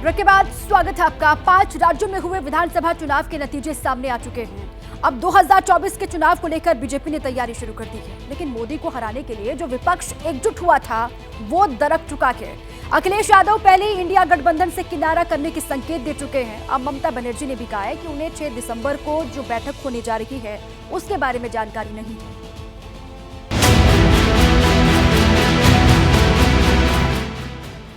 Break के बाद स्वागत है आपका। 5 राज्यों में हुए विधानसभा चुनाव के नतीजे सामने आ चुके हैं। अब 2024 के चुनाव को लेकर बीजेपी ने तैयारी शुरू कर दी है, लेकिन मोदी को हराने के लिए जो विपक्ष एकजुट हुआ था वो दरक चुका है। अखिलेश यादव पहले ही इंडिया गठबंधन से किनारा करने के संकेत दे चुके हैं। अब ममता बनर्जी ने भी कहा है कि उन्हें 6 दिसंबर को जो बैठक होने जा रही है उसके बारे में जानकारी नहीं है।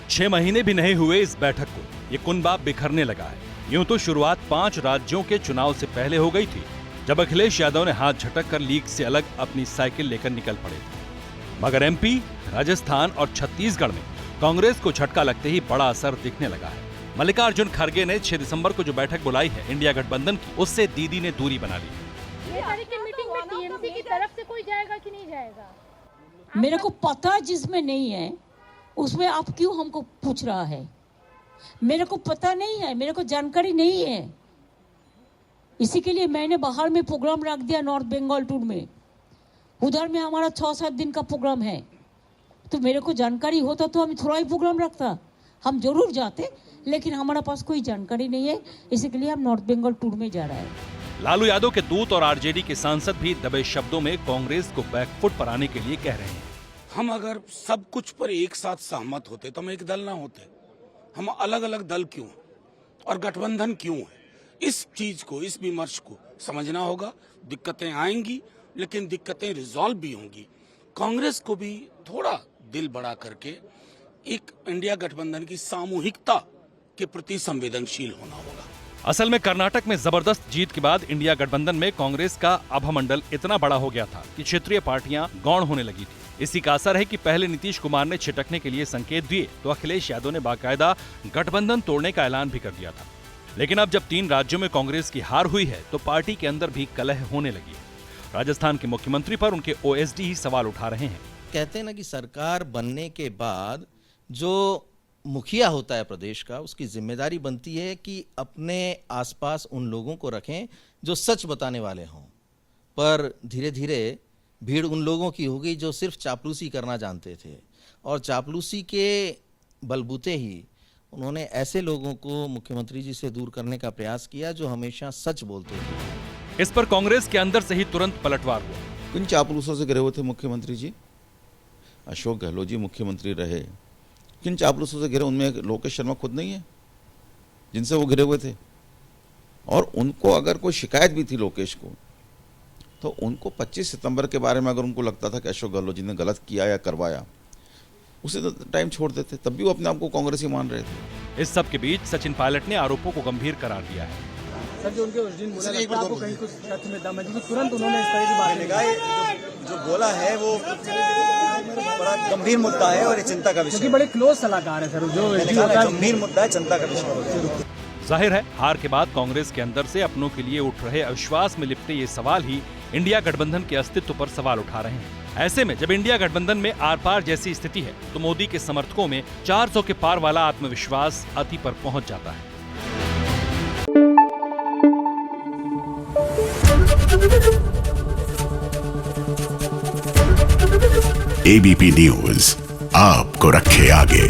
6 महीने भी नहीं हुए इस बैठक को, ये कुनबा बिखरने लगा है। यूं तो शुरुआत 5 राज्यों के चुनाव से पहले हो गई थी, जब अखिलेश यादव ने हाथ झटक कर लीग से अलग अपनी साइकिल लेकर निकल पड़े थे। मगर एमपी, राजस्थान और छत्तीसगढ़ में कांग्रेस को झटका लगते ही बड़ा असर दिखने लगा है। मल्लिकार्जुन खड़गे ने 6 दिसंबर को जो बैठक बुलाई है इंडिया गठबंधन की, उससे दीदी ने दूरी बना ली। ये तारीख की मीटिंग में टीएमसी की तरफ से कोई जाएगा कि नहीं जाएगा? मेरे को पता जिसमें नहीं है उसमें आप क्यों हमको पूछ रहा है? मेरे को पता नहीं है, मेरे को जानकारी नहीं है। इसी के लिए मैंने बाहर में प्रोग्राम रख दिया नॉर्थ बंगाल टूर में। उधर में हमारा 6-7 दिन का प्रोग्राम है, तो मेरे को जानकारी होता तो हम थोड़ा ही प्रोग्राम रखता, हम जरूर जाते, लेकिन हमारे पास कोई जानकारी नहीं है। इसी के लिए हम नॉर्थ बंगाल टूर में जा रहा है। लालू यादव के दूत और आरजेडी के सांसद भी दबे शब्दों में कांग्रेस को बैकफुट पर आने के लिए कह रहे हैं। हम अगर सब कुछ पर एक साथ सहमत होते तो हम एक दल ना होते। हम अलग अलग दल क्यों और गठबंधन क्यों है? इस चीज को, इस विमर्श को समझना होगा। दिक्कतें आएंगी, लेकिन दिक्कतें रिजॉल्व भी होंगी। कांग्रेस को भी थोड़ा दिल बड़ा करके एक इंडिया गठबंधन की सामूहिकता के प्रति संवेदनशील होना होगा। असल में कर्नाटक में जबरदस्त जीत के बाद इंडिया गठबंधन में कांग्रेस का आभामंडल इतना बड़ा हो गया था कि क्षेत्रीय पार्टियां गौण होने लगी थी। इसी का असर है कि पहले नीतीश कुमार ने छिटकने के लिए संकेत दिए तो अखिलेश यादव ने बाकायदा गठबंधन तोड़ने का ऐलान भी कर दिया था। लेकिन अब जब 3 राज्यों में कांग्रेस की हार हुई है तो पार्टी के अंदर भी कलह होने लगी है। राजस्थान के मुख्यमंत्री पर उनके ओएसडी ही सवाल उठा रहे हैं। कहते हैं ना कि सरकार बनने के बाद जो मुखिया होता है प्रदेश का, उसकी जिम्मेदारी बनती है कि अपने आसपास उन लोगों को रखें जो सच बताने वाले हों। पर धीरे धीरे भीड़ उन लोगों की हो गई जो सिर्फ चापलूसी करना जानते थे, और चापलूसी के बलबूते ही उन्होंने ऐसे लोगों को मुख्यमंत्री जी से दूर करने का प्रयास किया जो हमेशा सच बोलते थे। इस पर कांग्रेस के अंदर से ही तुरंत पलटवार हुआ। किन चापलूसों से घिरे हुए थे मुख्यमंत्री जी? अशोक गहलोत जी मुख्यमंत्री रहे, किन चापलूसों से घिरे? उनमें लोकेश शर्मा खुद नहीं है जिनसे वो घिरे हुए थे? और उनको अगर कोई शिकायत भी थी लोकेश को, तो उनको 25 सितंबर के बारे में अगर उनको लगता था कि अशोक गहलोत जी ने गलत किया या करवाया, उसे तो टाइम छोड़ देते, तब भी वो अपने आप को कांग्रेसी मान रहे थे। इस सब के बीच सचिन पायलट ने आरोपों को गंभीर करार दिया है। सर, जो उनके उस दिन बोला लगता है आपको कहीं कुछ तथ्य में दम है, क्योंकि तुरंत उन्होंने इस तरह की बात निकाली। जो बोला है वो बड़ा गंभीर मुद्दा है और ये चिंता का विषय, क्योंकि बड़े क्लोज सलाहकार है सर, जो गंभीर मुद्दा है, चिंता का विषय। जाहिर है हार के बाद कांग्रेस के अंदर से अपनों के लिए उठ रहे अविश्वास में लिपटे ये सवाल ही इंडिया गठबंधन के अस्तित्व पर सवाल उठा रहे हैं। ऐसे में जब इंडिया गठबंधन में आर पार जैसी स्थिति है तो मोदी के समर्थकों में 400 के पार वाला आत्मविश्वास अति पर पहुंच जाता है। एबीपी न्यूज आपको रखे आगे।